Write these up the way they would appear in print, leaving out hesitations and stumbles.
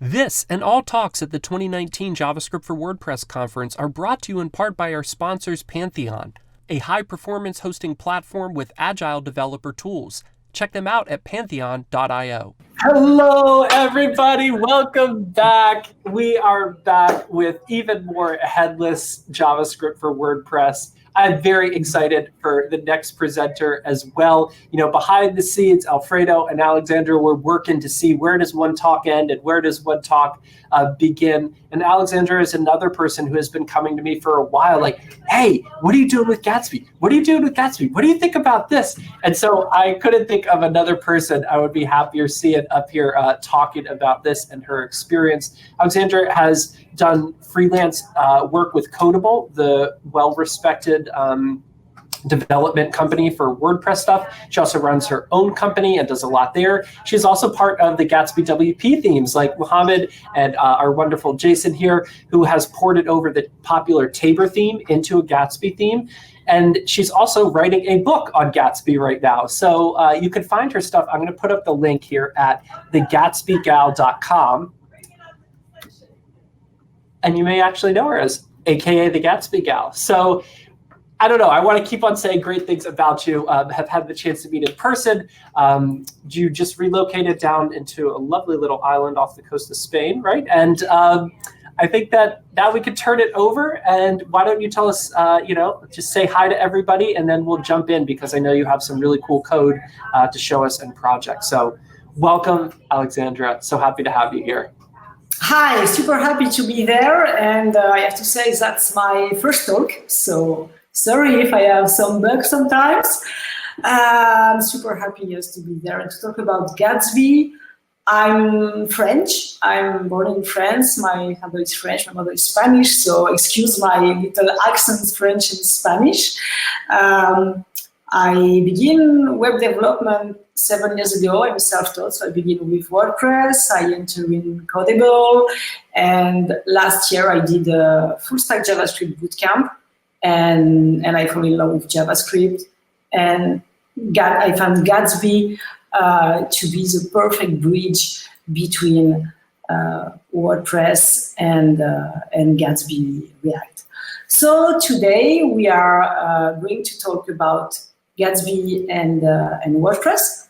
This and all talks at the 2019 JavaScript for WordPress Conference are brought to you in part by our sponsors Pantheon, a high-performance hosting platform with agile developer tools. Check them out at pantheon.io. Hello, everybody. Welcome back. We are back with even more headless JavaScript for WordPress. I'm very excited for the next presenter as well. You know, behind the scenes, Alfredo and Alexandra were working to see where does one talk end and where does one talk begin. And Alexandra is another person who has been coming to me for a while, like, hey, what are you doing with Gatsby? What are you doing with Gatsby? What do you think about this? And so I couldn't think of another person I would be happier seeing up here talking about this and her experience. Alexandra has done freelance work with Codable, the well-respected development company for WordPress stuff. She also runs her own company and does a lot there. She's also part of the Gatsby WP themes, like Muhammad and our wonderful Jason here, who has ported over the popular Tabor theme into a Gatsby theme. And she's also writing a book on Gatsby right now. So you can find her stuff. I'm going to put up the link here at thegatsbygal.com. And you may actually know her as AKA the Gatsby Gal. So I don't know. I want to keep on saying great things about you. Have had the chance to meet in person. You just relocated down into a lovely little island off the coast of Spain, right? And I think that now we could turn it over. And why don't you tell us, just say hi to everybody, and then we'll jump in because I know you have some really cool code to show us and projects. So welcome, Alexandra. So happy to have you here. Hi, super happy to be there. And I have to say that's my first talk. So sorry if I have some bugs sometimes. I'm super happy just to be there and to talk about Gatsby. I'm French. I'm born in France. My father is French, my mother is Spanish. So excuse my little accents, French and Spanish. I began web development 7 years ago. I'm self-taught, so I began with WordPress. I entered in Codable, and last year I did a full-stack JavaScript bootcamp, and I fell in love with JavaScript. And I found Gatsby to be the perfect bridge between WordPress and Gatsby React. So today we are going to talk about Gatsby and WordPress.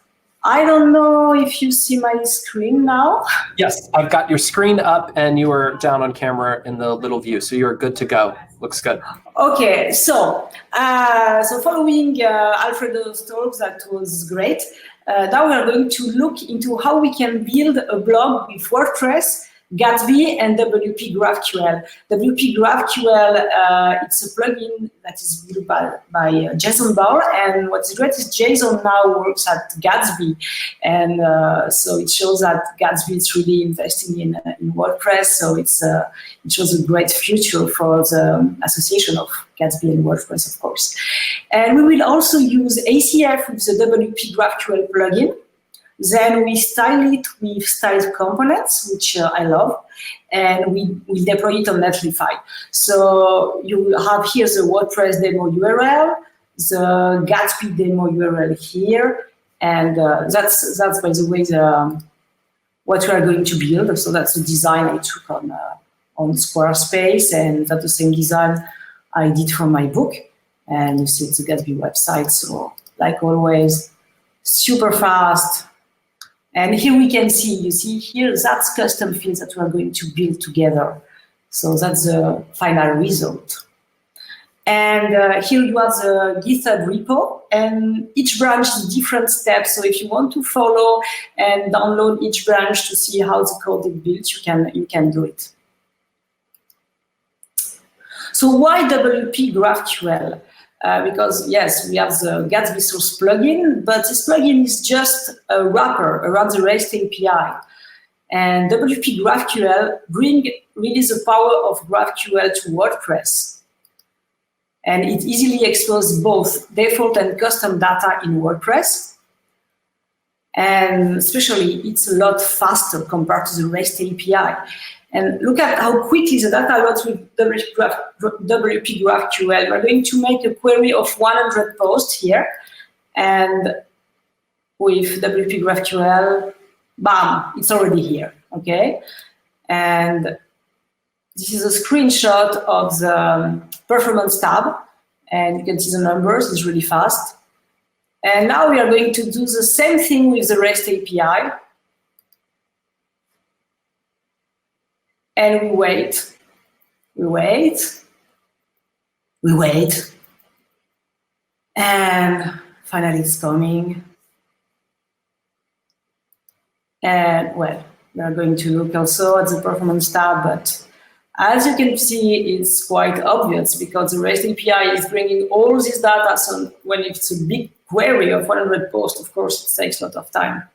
I don't know if you see my screen now. Yes, I've got your screen up and you are down on camera in the little view, so you're good to go. Looks good. Okay, so following Alfredo's talk, that was great. Now we are going to look into how we can build a blog with WordPress, Gatsby, and WP GraphQL. WP GraphQL, it's a plugin that is built by Jason Bauer, and what's great is Jason now works at Gatsby, and so it shows that Gatsby is really investing in WordPress, so it shows a great future for the association of Gatsby and WordPress, of course. And we will also use ACF with the WP GraphQL plugin. Then we style it with styled components, which I love, and we deploy it on Netlify. So you have here the WordPress demo URL, the Gatsby demo URL here, and that's by the way what we are going to build. So that's the design I took on Squarespace, and that's the same design I did for my book. And you see it's the Gatsby website. So like always, super fast. And here we can see, you see here, that's custom fields that we're going to build together. So that's the final result. And here you have the GitHub repo, and each branch is different steps. So if you want to follow and download each branch to see how the code is built, you can do it. So why WP GraphQL? Because yes, we have the Gatsby source plugin, but this plugin is just a wrapper around the REST API. And WP GraphQL brings really the power of GraphQL to WordPress. And it easily exposes both default and custom data in WordPress. And especially, it's a lot faster compared to the REST API. And look at how quickly the data loads with WP GraphQL. We're going to make a query of 100 posts here. And with WP GraphQL, bam, it's already here, okay? And this is a screenshot of the performance tab. And you can see the numbers, it's really fast. And now we are going to do the same thing with the REST API. And we wait, we wait, we wait. And finally it's coming. And well, we are going to look also at the performance tab, but as you can see, it's quite obvious because the REST API is bringing all this data. So when it's a big query of 100 posts, of course, it takes a lot of time.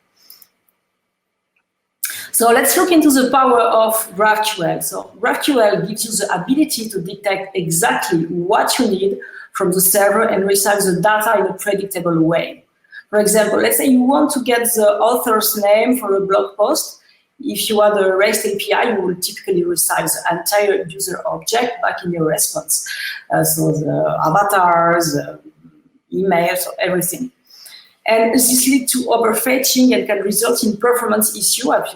So let's look into the power of GraphQL. So GraphQL gives you the ability to detect exactly what you need from the server and resize the data in a predictable way. For example, let's say you want to get the author's name for a blog post. If you add a REST API, you will typically resize the entire user object back in your response. So the avatars, emails, everything. And this leads to overfetching and can result in performance issue, as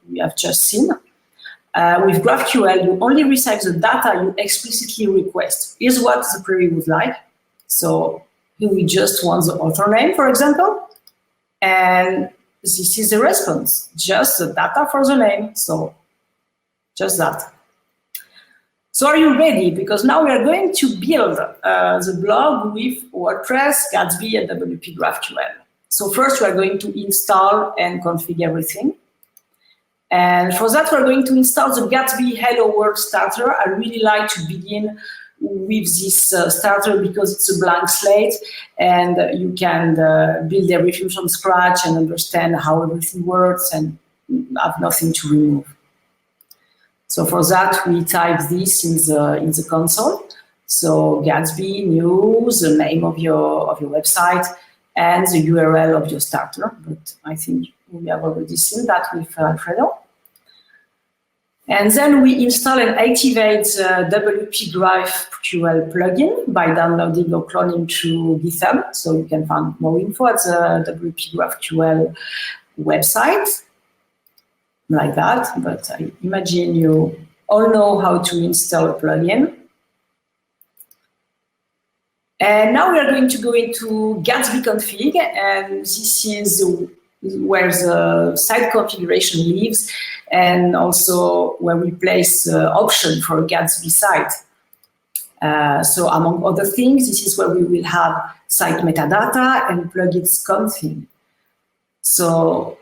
we have just seen. With GraphQL, you only resize the data you explicitly request. Here's what the query would like. So here we just want the author name, for example. And this is the response, just the data for the name. So just that. So are you ready? Because now we are going to build the blog with WordPress, Gatsby, and WP GraphQL. So first we are going to install and configure everything. And for that, we're going to install the Gatsby Hello World starter. I really like to begin with this starter because it's a blank slate and you can build everything from scratch and understand how everything works and have nothing to remove. So for that, we type this in the console. So Gatsby, new, the name of your website, and the URL of your starter. But I think we have already seen that with Alfredo. And then we install and activate the WP GraphQL plugin by downloading or cloning through GitHub. So you can find more info at the WP GraphQL website, like that. But I imagine you all know how to install a plugin. And now we are going to go into Gatsby config, and this is where the site configuration lives, and also where we place the option for a Gatsby site. So among other things, this is where we will have site metadata and plugins config. So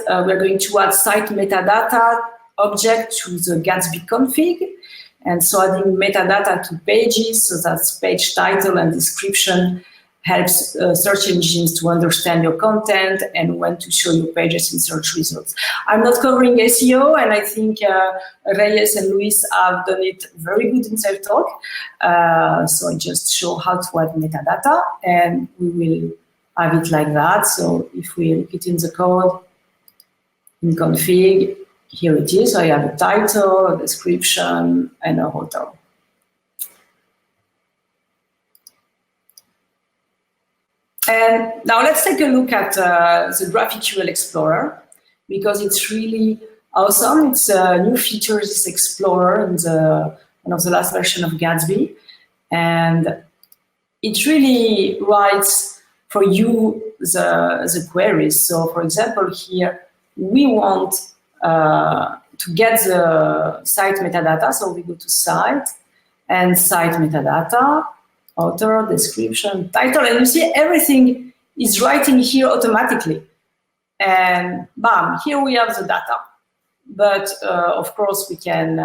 we're going to add site metadata object to the Gatsby config. And so adding metadata to pages, so that's page title and description, helps search engines to understand your content and when to show your pages in search results. I'm not covering SEO, and I think Reyes and Luis have done it very good in their talk. So I just show how to add metadata, and we will have it like that. So if we look it in the code, in config, here it is. So I have a title, a description, and a author. And now let's take a look at the GraphQL Explorer, because it's really awesome. It's a new feature, this Explorer, in one of the last version of Gatsby. And it really writes for you the queries. So for example, here we want to get the site metadata. So we go to site and site metadata, author, description, title, and you see everything is writing here automatically. And bam, here we have the data. But of course, we can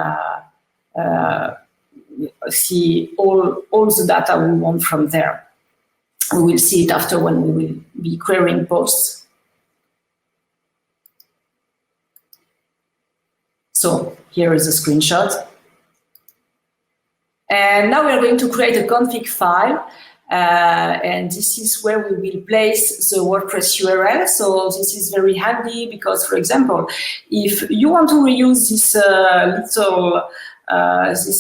see all the data we want from there. We will see it after when we will be querying posts. So here is a screenshot. And now we are going to create a config file. And this is where we will place the WordPress URL. So this is very handy because, for example, if you want to reuse this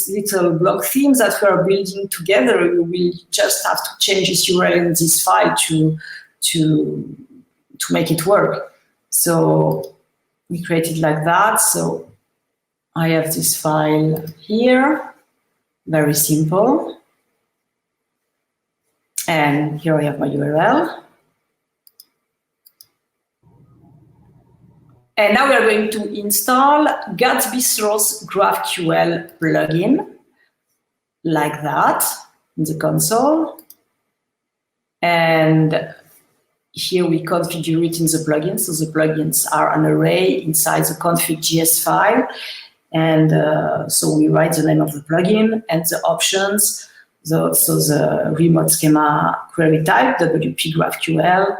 little blog theme that we are building together, you will just have to change this URL in this file to make it work. So we create it like that. So I have this file here, very simple. And here I have my URL. And now we are going to install Gatsby Source GraphQL plugin, like that, in the console. And here we configure it in the plugin. So the plugins are an array inside the config.js file. And so we write the name of the plugin and the options. So the remote schema query type, WP GraphQL,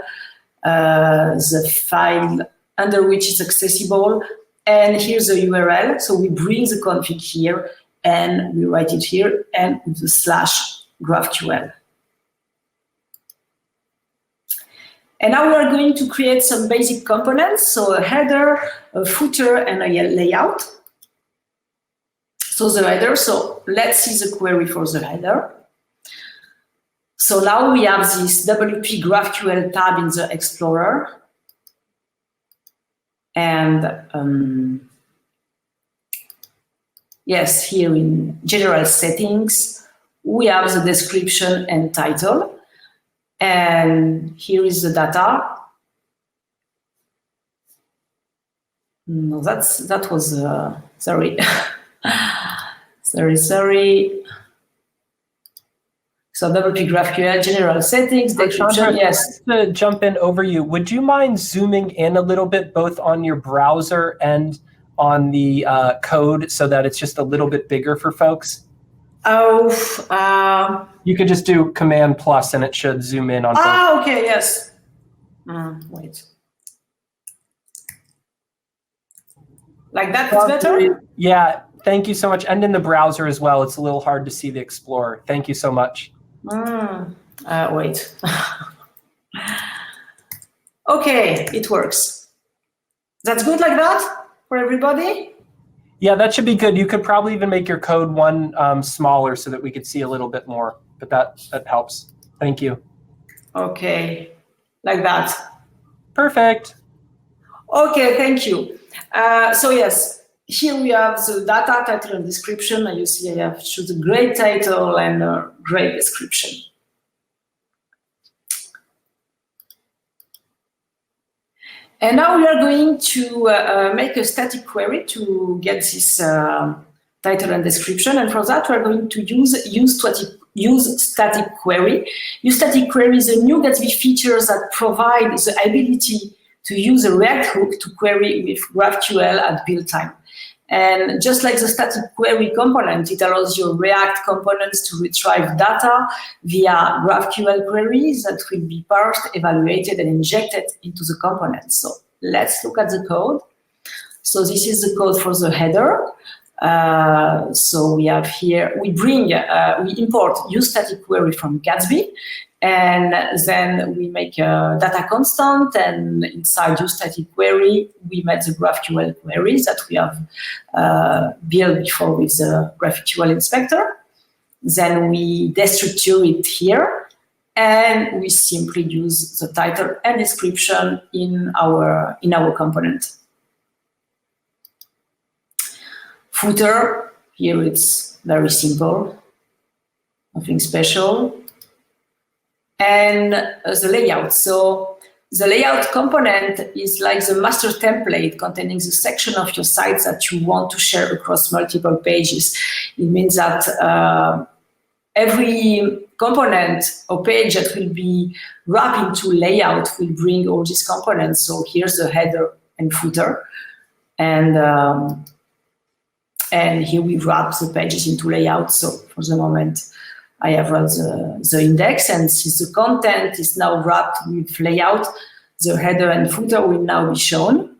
the file under which it's accessible, and here's the URL. So we bring the config here and we write it here and with the /GraphQL. And now we are going to create some basic components. So a header, a footer, and a layout. So the header, so let's see the query for the header. So now we have this WP GraphQL tab in the Explorer. And yes, here in general settings, we have the description and title. And here is the data. No, that was, sorry. sorry. So WP GraphQL, general settings, description, yes. To jump in over you, would you mind zooming in a little bit, both on your browser and on the code, so that it's just a little bit bigger for folks? Oh, you could just do Command+ and it should zoom in on both. Ah, okay, yes. Wait. Like that, it's better? Yeah, thank you so much. And in the browser as well, it's a little hard to see the Explorer. Thank you so much. Wait. Okay, it works. That's good like that for everybody? Yeah, that should be good. You could probably even make your code one smaller so that we could see a little bit more, but that helps. Thank you. Okay, like that. Perfect. Okay, thank you. So yes, here we have the data, title, and description. And you see I have choose a great title and a great description. And now we are going to make a static query to get this title and description. And for that, we're going to use static query. Use static query is a new Gatsby feature that provides the ability to use a React hook to query with GraphQL at build time. And just like the static query component, it allows your React components to retrieve data via GraphQL queries that will be parsed, evaluated, and injected into the component. So let's look at the code. So this is the code for the header. So we have here, we import use static query from Gatsby, and then we make a data constant, and inside use static query, we made the GraphQL queries that we have built before with the GraphQL inspector. Then we destructure it here, and we simply use the title and description in our component. Footer, here it's very simple, nothing special. And the layout. So the layout component is like the master template containing the section of your site that you want to share across multiple pages. It means that every component or page that will be wrapped into layout will bring all these components. So here's the header and footer. And here we wrap the pages into layout. So for the moment, I have run the index, and since the content is now wrapped with layout, the header and footer will now be shown.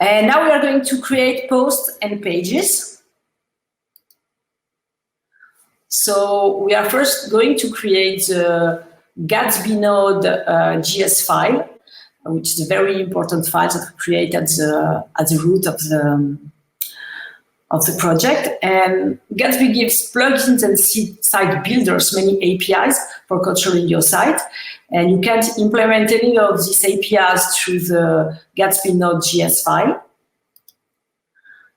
And now we are going to create posts and pages. So we are first going to create the Gatsby node JS file, which is a very important file that we create at the root of the project. And Gatsby gives plugins and site builders many APIs for controlling your site. And you can't implement any of these APIs through the Gatsby Node.js file.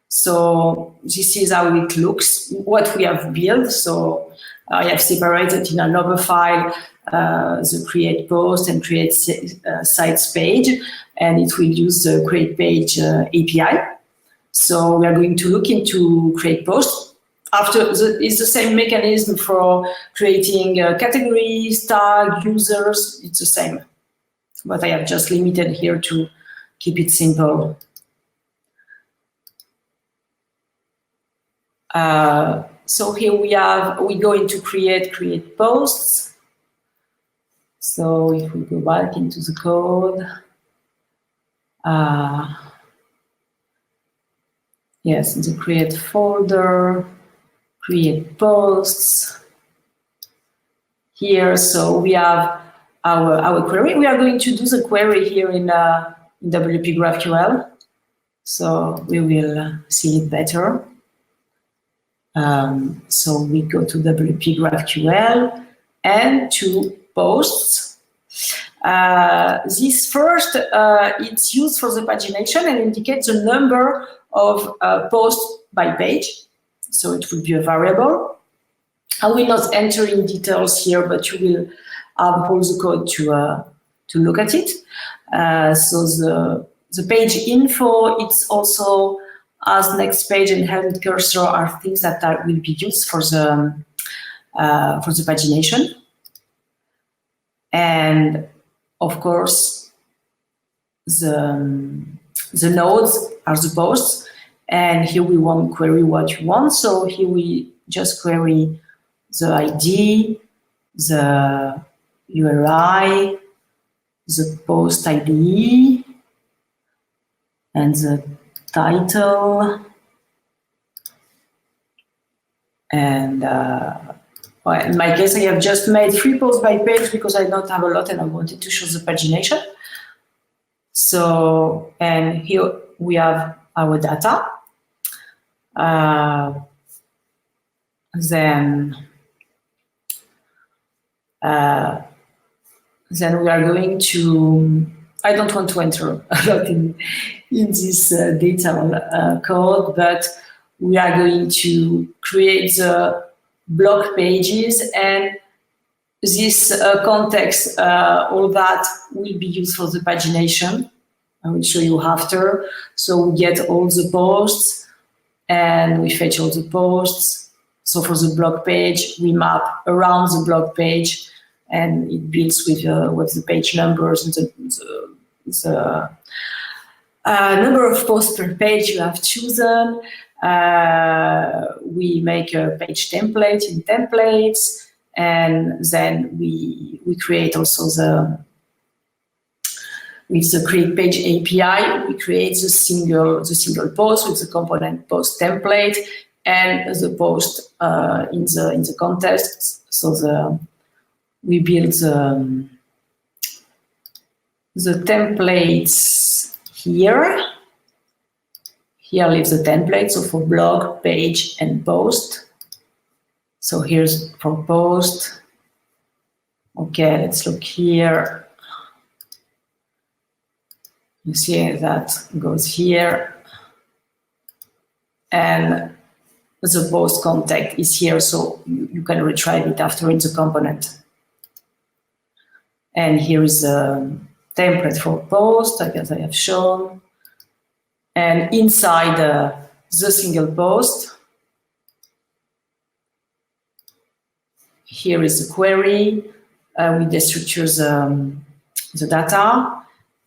So this is how it looks, what we have built. So I have separated in another file the create post and create sites page, and it will use the create page API. So we are going to look into create post. It's the same mechanism for creating categories, tag, users, it's the same. But I have just limited here to keep it simple. So here we go into create posts. So if we go back into the code, yes, in the create folder, create posts here. So we have our query. We are going to do the query here in WP GraphQL. So we will see it better. So we go to WP GraphQL and to posts. This first, it's used for the pagination and indicates the number of posts by page. So it will be a variable. I will not enter in details here, but you will have all the code to look at it. So the page info, it's also as next page and headed cursor are things that will be used for the pagination. And of course, the nodes are the posts. And here we won't query what you want. So here we just query the ID, the URI, the post ID, and the title. And well, in my case, I have just made 3 posts by page because I don't have a lot and I wanted to show the pagination. So, and here we have our data. Then we are going to, I don't want to enter a lot in this data code, but we are going to create the blog pages, and this context, all that will be used for the pagination. I will show you after. So we get all the posts and we fetch all the posts. So for the blog page, we map around the blog page, and it builds with the page numbers and the number of posts per page you have chosen. We make a page template in templates, and then we create also with the create page API, we create the single post with the component post template and the post in the context. So we build the templates here. Here lives the template, so for blog, page, and post. So here's for post. Okay, let's look here. You see that goes here. And the post contact is here, so you can retrieve it after in the component. And here is a template for post, I guess I have shown. And inside the single post, here is the query. We destructure the data,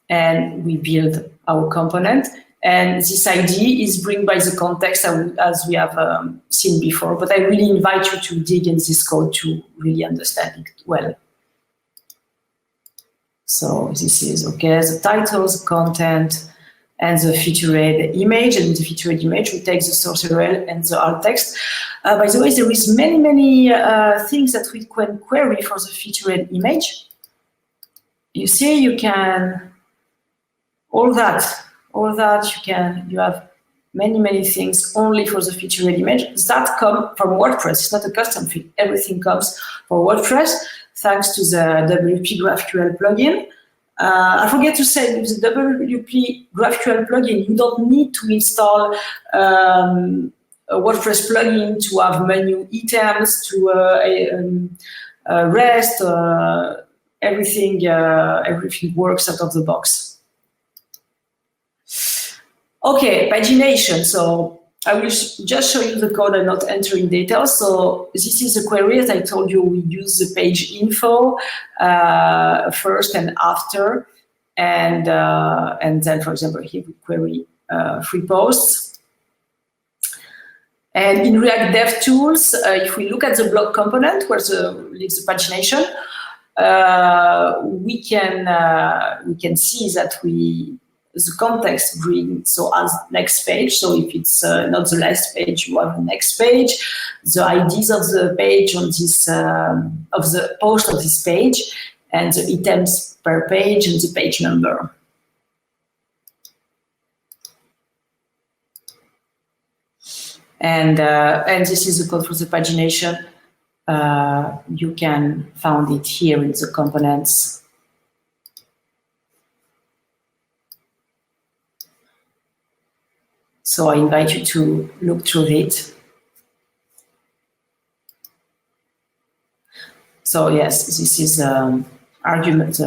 and we build our component. And this ID is bring by the context as we have seen before. But I really invite you to dig in this code to really understand it well. So this is okay. The title, the content, and the featured image. And in the featured image, we take the source URL and the alt text. By the way, there is many things that we can query for the featured image. You see, you can, all that you have many things only for the featured image that come from WordPress. It's not a custom thing. Everything comes from WordPress. thanks to the WP GraphQL plugin. I forget to say, with the WP GraphQL plugin, you don't need to install a WordPress plugin to have menu items, to REST. Everything works out of the box. Okay, pagination. So I will just show you the code and not entering details. So this is a query. As I told you, we use the page info first and after, and then, for example, here we query 3 posts. And in React Dev Tools, if we look at the blog component where lives the pagination, we can see that the context brings as next page. So if it's not the last page, you have the next page. The IDs of the page on this of the post of this page, and the items per page and the page number. And this is the code for the pagination. You can find it here in the components. So I invite you to look through it. So yes, this is argument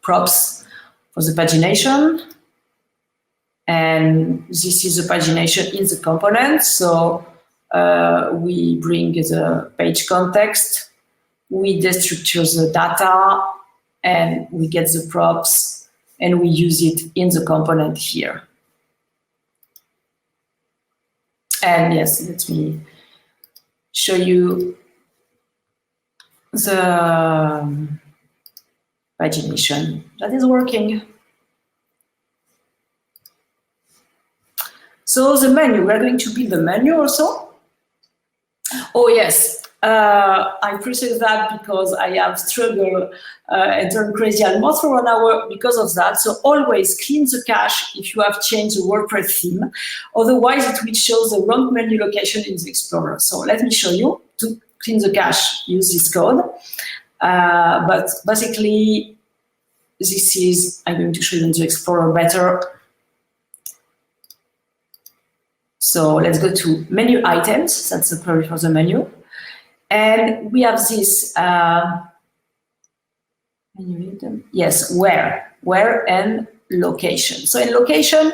props for the pagination. And this is the pagination in the component. So we bring the page context, we destructure the data, and we get the props, and we use it in the component here. And yes, let me show you the pagination that is working. So the menu, we're going to build the menu also. Oh yes, I appreciate that because I have struggled and turned crazy almost for 1 hour because of that. So always clean the cache if you have changed the WordPress theme. Otherwise, it will show the wrong menu location in the Explorer. So let me show you. To clean the cache, use this code. But basically, this is, I'm going to show you in the Explorer better. So let's go to menu items. That's the query for the menu. And we have this menu item. Yes, where and location. So in location,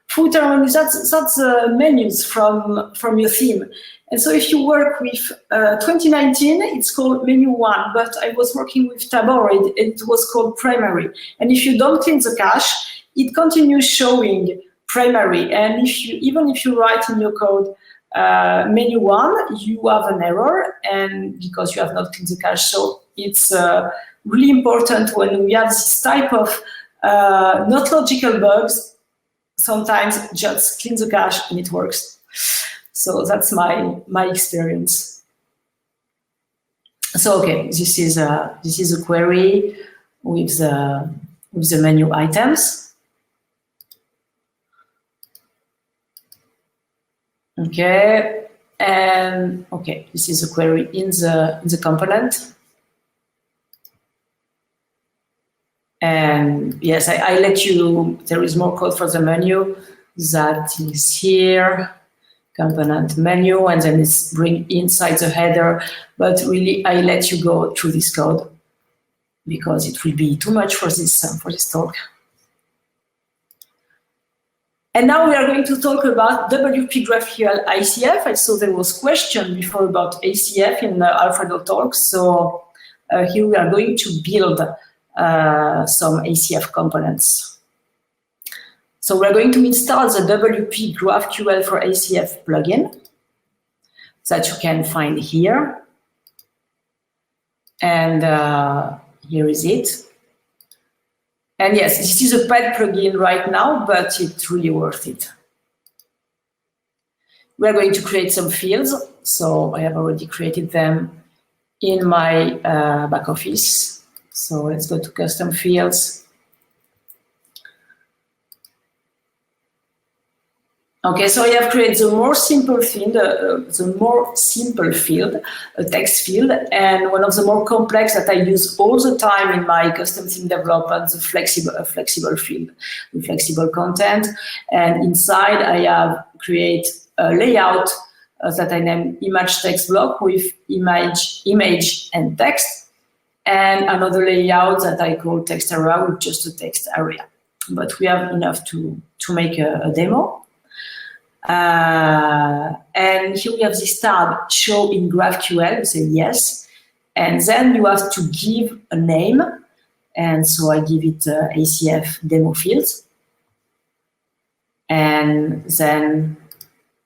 footer menus, that's menus from your theme. And so if you work with 2019, it's called menu 1, but I was working with Tabor, it was called primary. And if you don't clean the cache, it continues showing primary. And even if you write in your code menu 1, you have an error, and because you have not cleaned the cache. So it's really important when we have this type of not logical bugs, sometimes just clean the cache and it works. So that's my experience. So okay, this is a query with the menu items. Okay, and okay, this is a query in the component. And yes, I let you, there is more code for the menu that is here, component menu, and then it's bring inside the header. But really, I let you go through this code because it will be too much for this talk. And now we are going to talk about WP GraphQL ACF. I saw there was question before about ACF in Alfredo talks. So here we are going to build some ACF components. So we're going to install the WP GraphQL for ACF plugin that you can find here. And here is it. And yes, this is a paid plugin right now, but it's really worth it. We're going to create some fields. So I have already created them in my back office. So let's go to custom fields. Okay, so I have created the more simple field, a text field, and one of the more complex that I use all the time in my custom theme development, the flexible field, the flexible content. And inside I have created a layout that I name image text block with image and text, and another layout that I call text area with just a text area. But we have enough to make a demo. And here we have this tab, show in GraphQL, you say yes, and then you have to give a name, and so I give it ACF demo fields, and then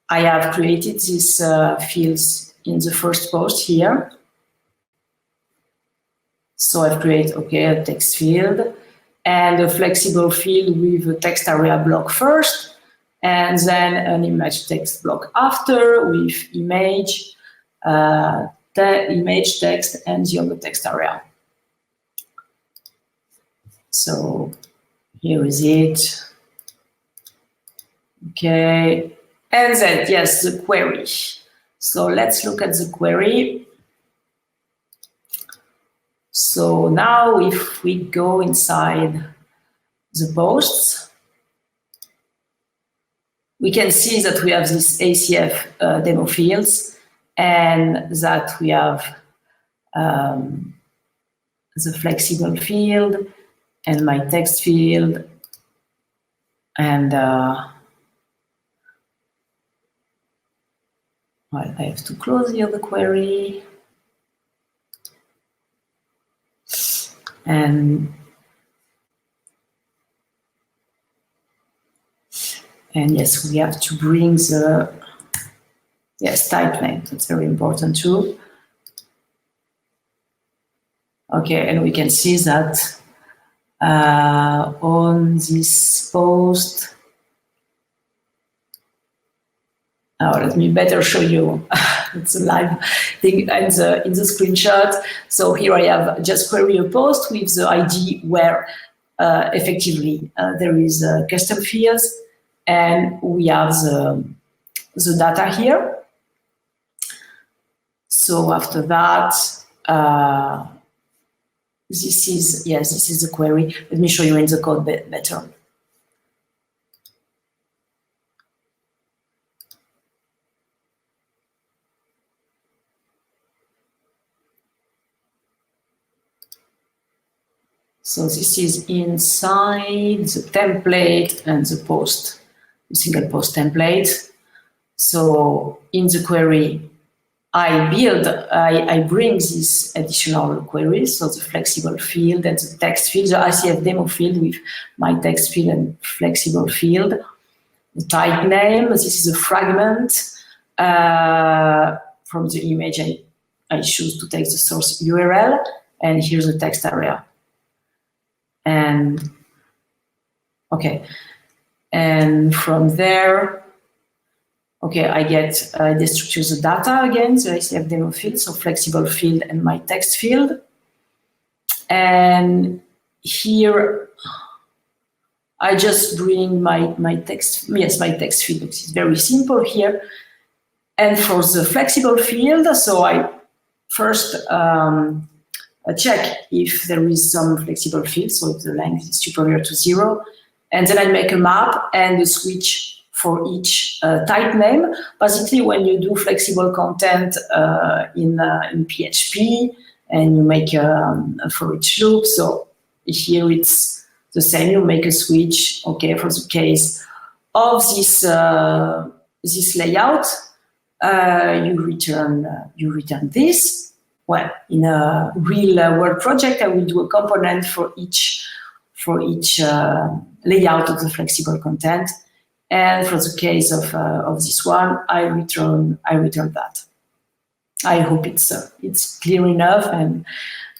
I have created these fields in the first post here. So I've created, okay, a text field and a flexible field with a text area block first, and then an image text block after with image, image text, and the other text area. So here is it. Okay, and then, yes, the query. So let's look at the query. So now if we go inside the posts, we can see that we have this ACF demo fields, and that we have the flexible field and my text field, and well, I have to close the other query, and yes, we have to bring the type name. That's very important too. Okay, and we can see that on this post. Now let me better show you. It's a live thing in the screenshot. So here I have just query a post with the ID where effectively there is custom fields, and we have the data here. So after that, this is the query. Let me show you in the code better. So this is inside the template and the post, the single post template. So in the query, I bring these additional queries, so the flexible field and the text field, the ACF demo field with my text field and flexible field. The type name, this is a fragment from the image. I choose to take the source URL, and here's the text area. And okay, and from there, okay, I destructure the data again, the ACF demo field, so flexible field and my text field. And here, I just bring my text, my text field, which is very simple here. And for the flexible field, so I first check if there is some flexible field, so if the length is superior to 0, and then I make a map and a switch for each type name. Basically, when you do flexible content in PHP and you make a for each loop, so here it's the same. You make a switch. Okay, for the case of this this layout, you return this. Well, in a real Word project, I will do a component for each layout of the flexible content, and for the case of this one, I return that. I hope it's clear enough, and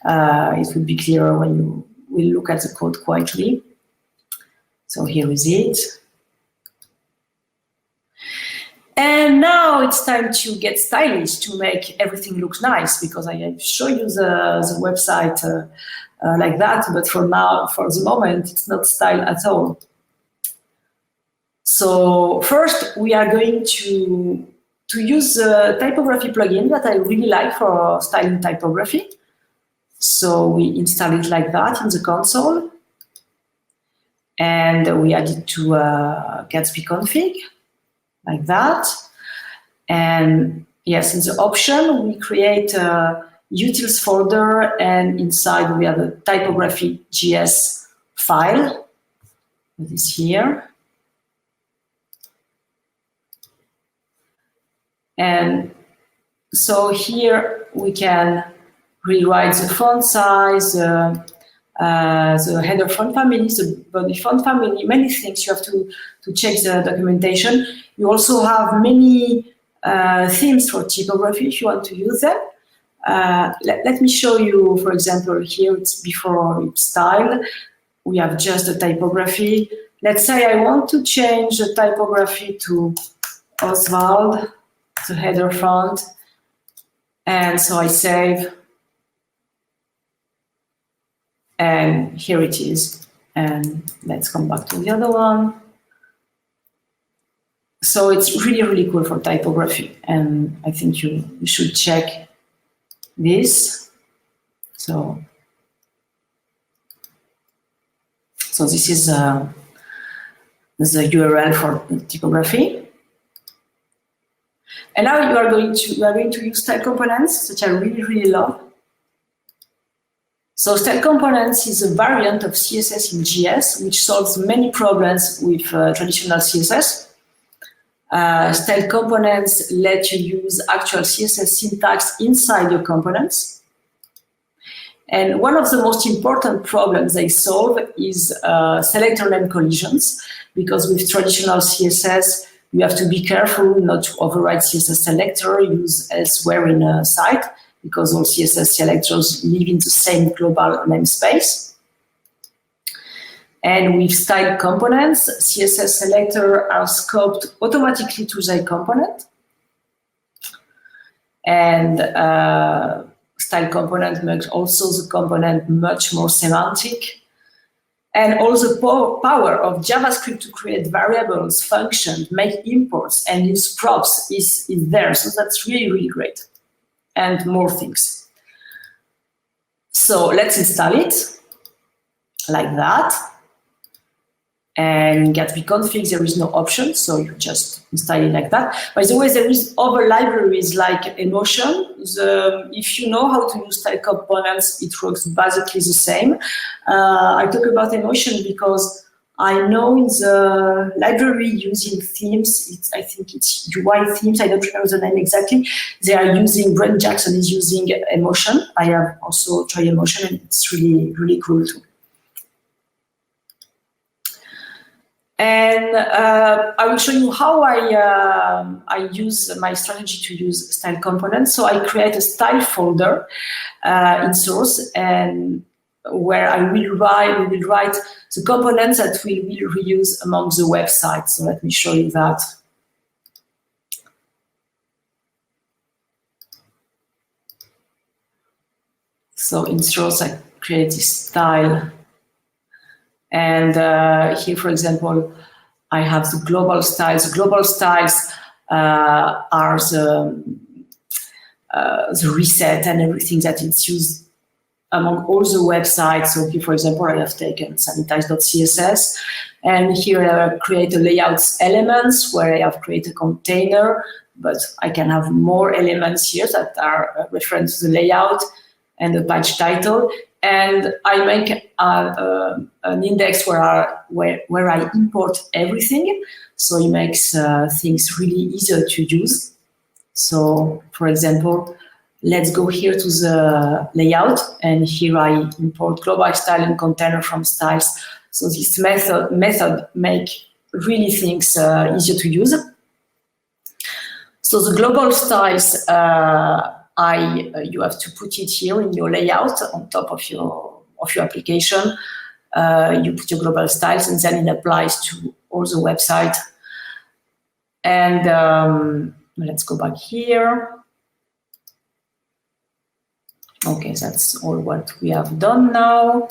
it will be clearer when you will look at the code quietly. So here is it. And now it's time to get stylish, to make everything look nice, because I have shown you the website like that, but for now, for the moment, it's not styled at all. So first, we are going to use the typography plugin that I really like for styling typography. So we install it like that in the console. And we add it to Gatsby config, like that. And yes, in the option, we create a utils folder, and inside we have a typography.js file that is here. And so here we can rewrite the font size, the header font family, the body font family, many things. You have to check the documentation. You also have many themes for typography if you want to use them. Let me show you, for example, here it's before it's styled. We have just the typography. Let's say I want to change the typography to Oswald, the header font. And so I save. And here it is. And let's come back to the other one. So it's really, really cool for typography. And I think you should check this. So this is the URL for typography. And now we are going to use style components, which I really, really love. So style components is a variant of CSS in JS, which solves many problems with traditional CSS. Style components let you use actual CSS syntax inside your components. And one of the most important problems they solve is selector name collisions, because with traditional CSS, you have to be careful not to override CSS selector used elsewhere in a site, because all CSS selectors live in the same global namespace. And with style components, CSS selectors are scoped automatically to their component. And style component makes also the component much more semantic. And all the power of JavaScript to create variables, functions, make imports, and use props is there. So that's really, really great. And more things. So let's install it like that. And in Gatsby config, there is no option, so you just install it like that. By the way, there is other libraries like Emotion. If you know how to use style components, it works basically the same. I talk about Emotion because I know in the library using themes, I think it's UI themes, I don't remember the name exactly. They are using, Brent Jackson is using Emotion. I have also tried Emotion, and it's really, really cool too. And I will show you how I use my strategy to use style components. So I create a style folder in source, and where we will write the components that we will reuse among the websites. So let me show you that. So in source, I create this style. And here, for example, I have the global styles. Global styles are the reset and everything that it's used among all the websites. So here, for example, I have taken sanitize.css, and here I create a layouts elements where I have created a container, but I can have more elements here that are referring to the layout and the page title. And I make an index where I import everything. So it makes things really easier to use. So, for example, let's go here to the layout, and here I import global style and container from styles. So this method make really things easier to use. So the global styles, you have to put it here in your layout on top of your application. You put your global styles, and then it applies to all the website. And let's go back here. Okay, that's all what we have done now.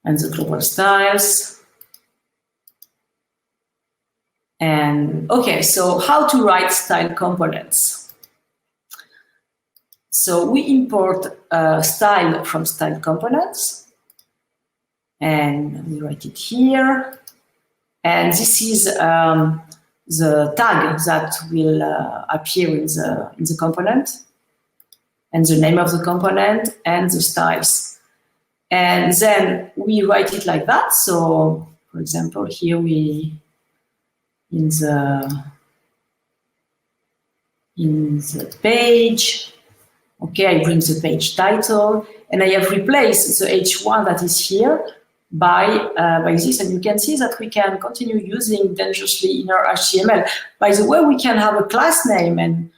And the global styles. And okay, so how to write style components? So we import style from style components, and we write it here. And this is the tag that will appear in the component, and the name of the component and the styles. And then we write it like that. So, for example, here in the page, okay, I bring the page title, and I have replaced the H1 that is here by this, and you can see that we can continue using dangerously inner HTML. By the way, we can have a class name and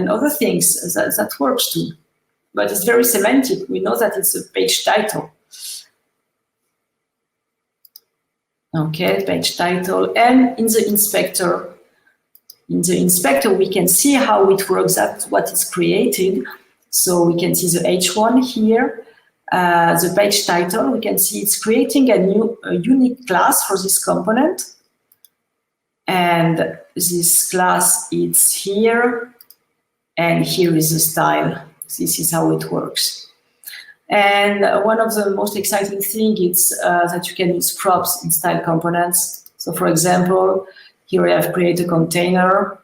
other things that works too, but it's very semantic. We know that it's a page title. Okay, page title, and in the inspector. In the inspector, we can see how it works, that's what is created. So we can see the H1 here, the page title. We can see it's creating a unique class for this component. And this class is here, and here is the style. This is how it works. And one of the most exciting things is that you can use props in style components. So for example, here I have created a container,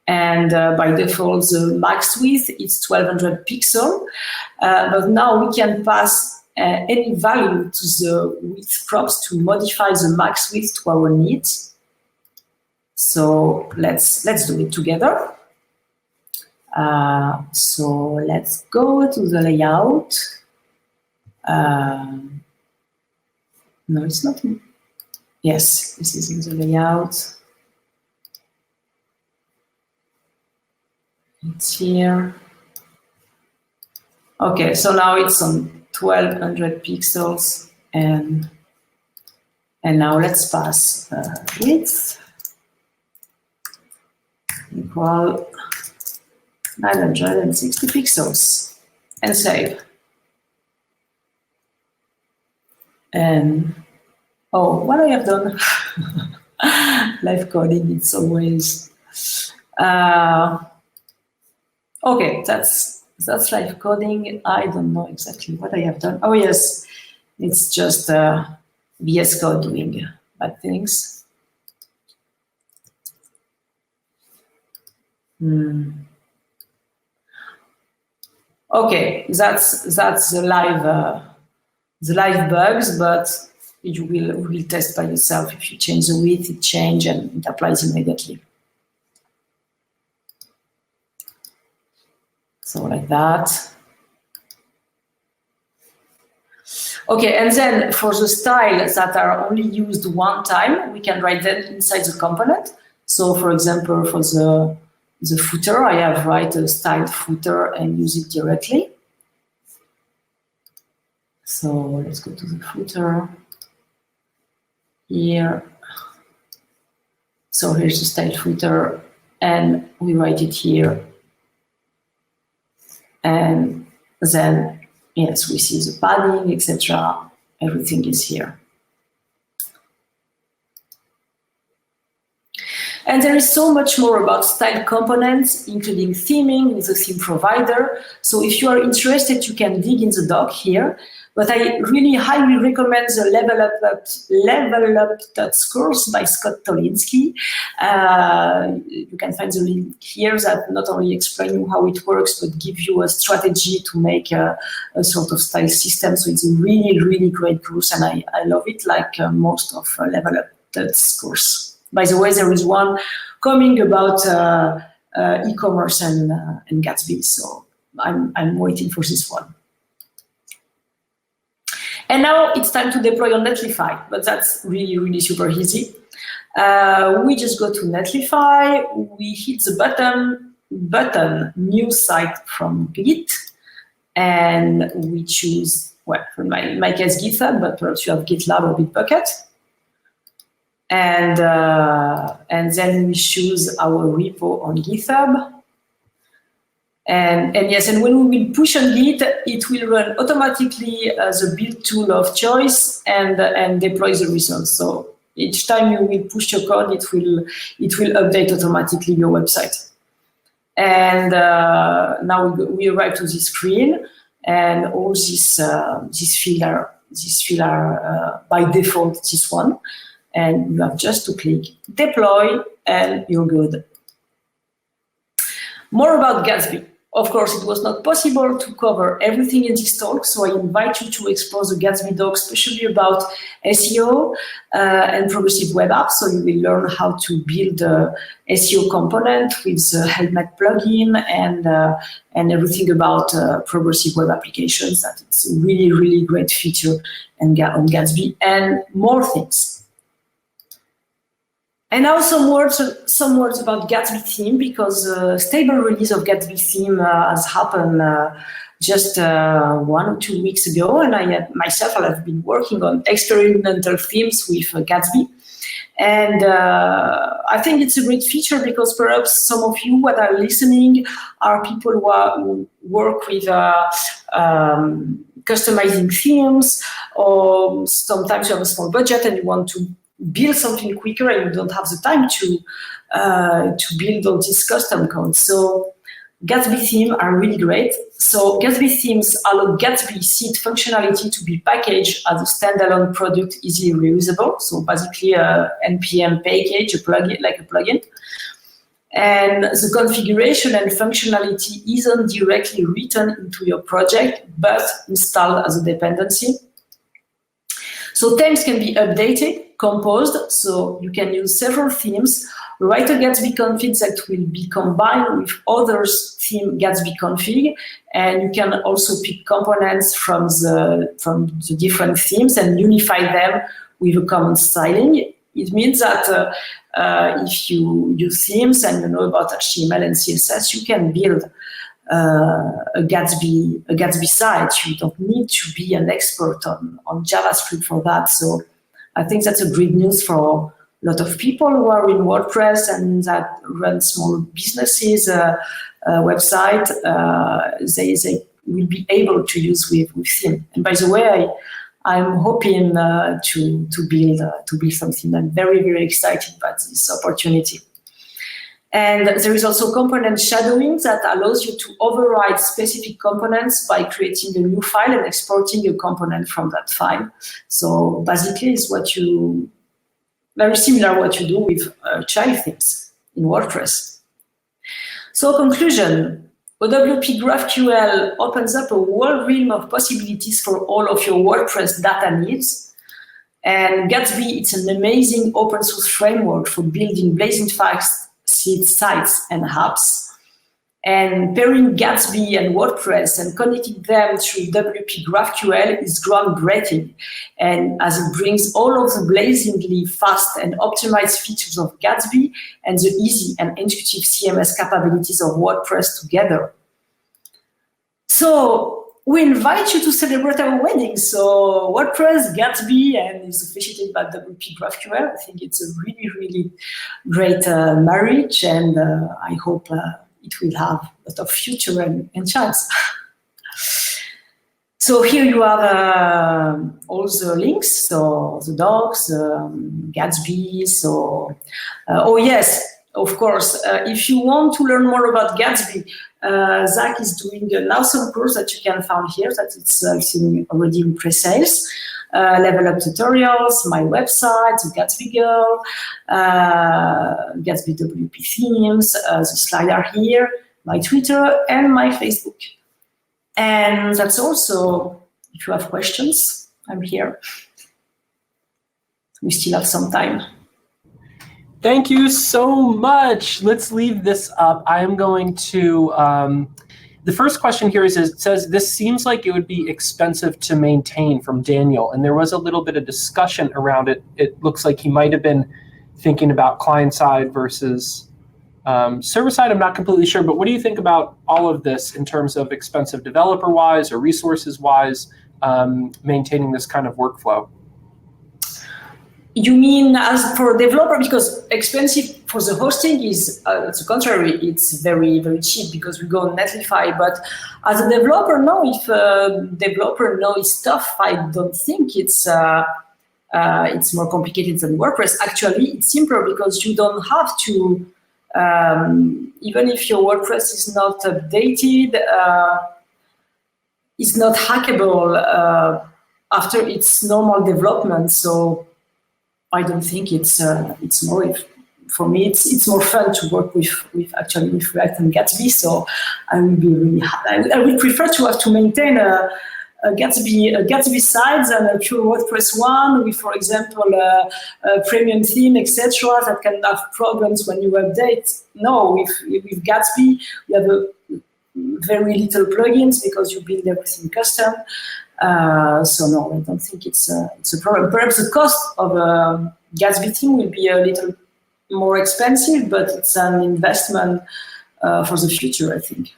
and by default, the max width is 1200 pixels. But now we can pass any value to the width props to modify the max width to our needs. So let's do it together. So let's go to the layout. No, it's not. Yes, this is in the layout. It's here. Okay, so now it's on 1200 pixels, and now let's pass width equal 960 pixels and save. And oh, what I have done, live coding, it's always okay, that's live coding. I don't know exactly what I have done. Oh yes, it's just VS Code doing bad things. Okay, that's the live bugs, but you will test by yourself. If you change the width, it changes and it applies immediately. So like that. Okay, and then for the styles that are only used one time, we can write them inside the component. So for example, for the footer, I have write a styled footer and use it directly. So let's go to the footer here. So here's the styled footer, and we write it here. And then, yes, we see the padding, etc. Everything is here. And there is so much more about style components, including theming with the theme provider. So if you are interested, you can dig in the doc here. But I really highly recommend the Level Up course by Scott Tolinsky. You can find the link here that not only explain you how it works, but give you a strategy to make a sort of style system. So it's a really, really great course, and I love it, like most of Level Up's course. By the way, there is one coming about e-commerce and Gatsby, so I'm waiting for this one. And now it's time to deploy on Netlify, but that's really, really super easy. We just go to Netlify, we hit the button new site from Git, and we choose, well, in my case, GitHub, but perhaps you have GitLab or Bitbucket. And then we choose our repo on GitHub. And yes, and when we will push on Git, it will run automatically the build tool of choice and deploy the results. So Each time you will push your code, it will update automatically your website. And now we arrive to this screen, and all these fields are by default this one, and you have just to click deploy, and you're good. More about Gatsby. Of course, it was not possible to cover everything in this talk, so I invite you to explore the Gatsby doc, especially about SEO and progressive web apps. So you will learn how to build a SEO component with the Helmet plugin and everything about progressive web applications. That it's a really, really great feature on Gatsby, and more things. And now some words about Gatsby theme, because stable release of Gatsby theme has happened just 1 or 2 weeks ago, and I have been working on experimental themes with Gatsby. And I think it's a great feature because perhaps some of you that are listening are people who work with customizing themes, or sometimes you have a small budget and you want to build something quicker and you don't have the time to build all these custom codes. So Gatsby themes are really great. So Gatsby themes allow Gatsby seed functionality to be packaged as a standalone product, easily reusable. So basically a NPM package, a plugin. And the configuration and functionality isn't directly written into your project, but installed as a dependency. So themes can be updated, composed, so you can use several themes, write a Gatsby config that will be combined with others' theme Gatsby config, and you can also pick components from the different themes and unify them with a common styling. It means that if you use themes and you know about HTML and CSS, you can build a Gatsby site. You don't need to be an expert on JavaScript for that. So I think that's a great news for a lot of people who are in WordPress and that run small businesses website. They will be able to use with theme. And by the way, I'm hoping to build something. I'm very, very excited about this opportunity. And there is also component shadowing that allows you to override specific components by creating a new file and exporting a component from that file. So basically, it's very similar what you do with child themes in WordPress. So conclusion, OWP GraphQL opens up a whole realm of possibilities for all of your WordPress data needs. And Gatsby, it's an amazing open source framework for building blazing fast sites and apps, and pairing Gatsby and WordPress and connecting them through WP GraphQL is groundbreaking, and as it brings all of the blazingly fast and optimized features of Gatsby and the easy and intuitive CMS capabilities of WordPress together. So we invite you to celebrate our wedding. So WordPress, Gatsby, and is officiated by WP GraphQL. I think it's a really, really great marriage, and I hope it will have a lot of future and chance. So here you have all the links, so the docs, Gatsby. So, oh yes, of course, if you want to learn more about Gatsby, Zach is doing an awesome course that you can find here, that it's already in pre-sales. Level up tutorials, my website, the Gatsby Girl, Gatsby WP themes, the slider here, my Twitter, and my Facebook. And that's also, if you have questions, I'm here. We still have some time. Thank you so much. Let's leave this up. I am going to, the first question here is, it says, this seems like it would be expensive to maintain, from Daniel. And there was a little bit of discussion around it. It looks like he might have been thinking about client-side versus server-side. I'm not completely sure, but what do you think about all of this in terms of expensive developer-wise or resources-wise, maintaining this kind of workflow? You mean as for a developer, because expensive for the hosting is, it's the contrary, it's very, very cheap because we go on Netlify. But as a developer, no, if a developer knows stuff, I don't think it's it's more complicated than WordPress. Actually, it's simpler because you don't have to, even if your WordPress is not updated, it's not hackable after its normal development. So I don't think it's more. For me, it's more fun to work with React and Gatsby. So I will be really happy. I would prefer to have to maintain a Gatsby site than a pure WordPress one with, for example, a premium theme, etc. that can have problems when you update. No, with Gatsby, we have very little plugins because you build everything custom. So no, I don't think it's a problem. Perhaps the cost of a Gatsby theme will be a little more expensive, but it's an investment for the future, I think.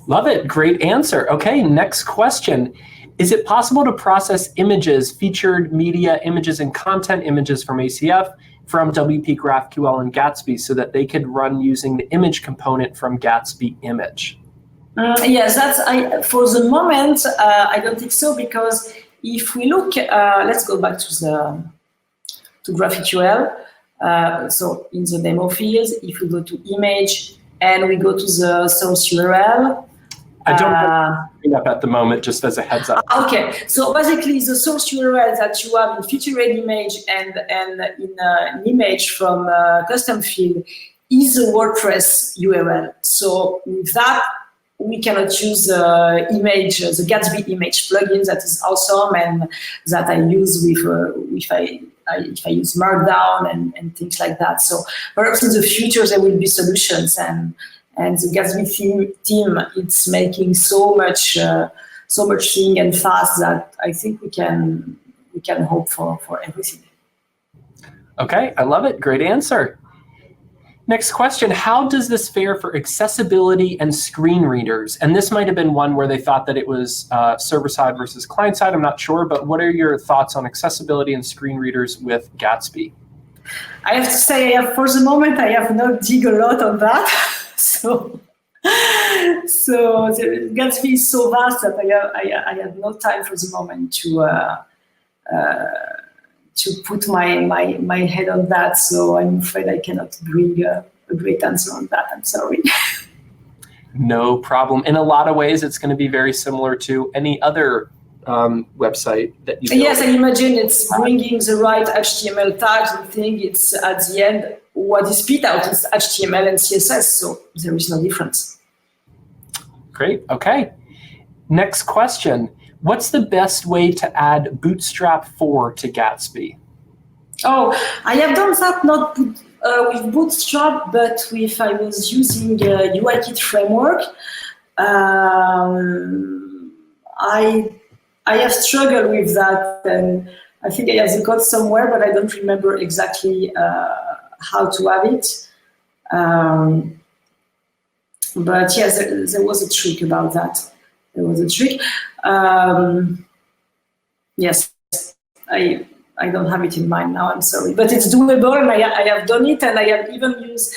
Love it. Great answer. Okay, next question. Is it possible to process images, featured media images and content images from ACF from WP GraphQL and Gatsby so that they could run using the image component from Gatsby image? Yes, for the moment, I don't think so, because if we look, let's go back to GraphQL. So in the demo fields, if we go to image and we go to the source URL. I don't bring up at the moment, just as a heads up. Okay, so basically the source URL that you have in featured image and in an image from custom field is a WordPress URL. So with that, we cannot use the Gatsby image plugin that is awesome and that I use if I use Markdown and things like that. So perhaps in the future there will be solutions, and the Gatsby team it's making so much thing and fast that I think we can hope for everything. Okay, I love it. Great answer. Next question, how does this fare for accessibility and screen readers? And this might have been one where they thought that it was server-side versus client-side, I'm not sure, but what are your thoughts on accessibility and screen readers with Gatsby? I have to say, for the moment, I have not dig a lot on that. So Gatsby is so vast that I have no time for the moment to put my head on that, so I'm afraid I cannot bring a great answer on that. I'm sorry. No problem. In a lot of ways, it's going to be very similar to any other website that you build. Yes, I imagine it's bringing the right HTML tags and thing. It's at the end, what is spit out is HTML and CSS, so there is no difference. Great. Okay. Next question. What's the best way to add Bootstrap 4 to Gatsby? Oh, I have done that not with Bootstrap, but I was using UIKit framework. I have struggled with that, and I think I have the code somewhere, but I don't remember exactly how to have it. But yes, there was a trick about that. There was a trick. Yes, I don't have it in mind now, I'm sorry. But it's doable, and I have done it, and I have even used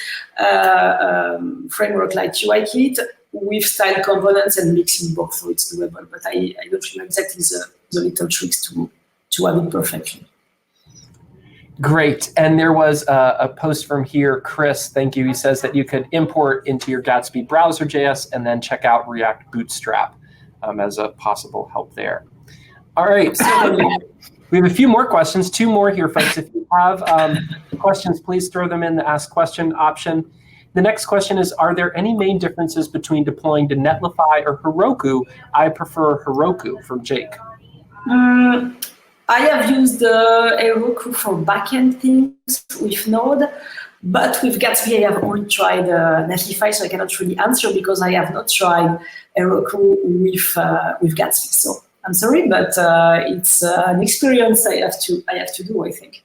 framework like UIKit with style components and mixing both, so it's doable. But I don't remember exactly the little tricks to have it perfectly. Great. And there was a post from here, Chris, thank you. He says that you could import into your Gatsby browser.js and then check out React Bootstrap as a possible help there. All right. We have a few more questions, 2 more here, folks. If you have questions, please throw them in the Ask Question option. The next question is, are there any main differences between deploying to Netlify or Heroku? I prefer Heroku, from Jake. I have used Heroku for backend things with Node, but with Gatsby I have only tried Netlify, so I cannot really answer because I have not tried Heroku with Gatsby. So I'm sorry, but it's an experience I have to do, I think.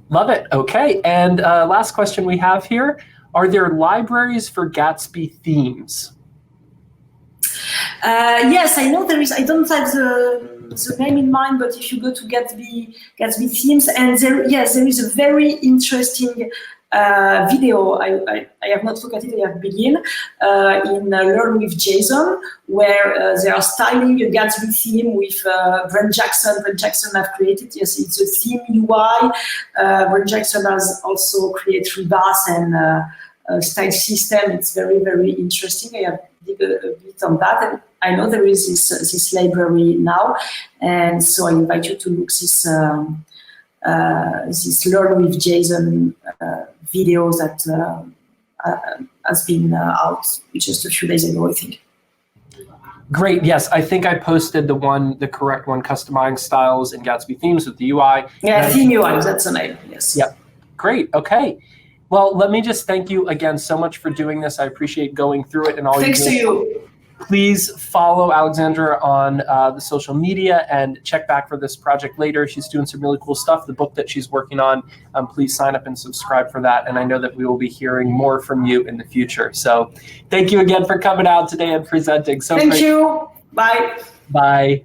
Love it. Okay. And last question we have here, are there libraries for Gatsby themes? Yes, I know there is. I don't have the name in mind, but if you go to Gatsby themes, and there is a very interesting video. I have not looked at it. I have begin in Learn with JSON, where they are styling a Gatsby theme with Brent Jackson. Brent Jackson have created. Yes, it's a theme UI. Brent Jackson has also created rebars and style system. It's very, very interesting. I have did a bit on that, and I know there is this library now, and so I invite you to look this Learn with JSON videos that has been out just a few days ago, I think. Great. Yes, I think I posted the correct one, customizing styles in Gatsby themes with the UI. Yeah, theme UI, that's the name. Yes. Yep. Great. Okay. Well, let me just thank you again so much for doing this. I appreciate going through it and all. Thanks to you. Please follow Alexandra on the social media and check back for this project later. She's doing some really cool stuff. The book that she's working on, please sign up and subscribe for that. And I know that we will be hearing more from you in the future. So thank you again for coming out today and presenting. So thank you. Bye. Bye.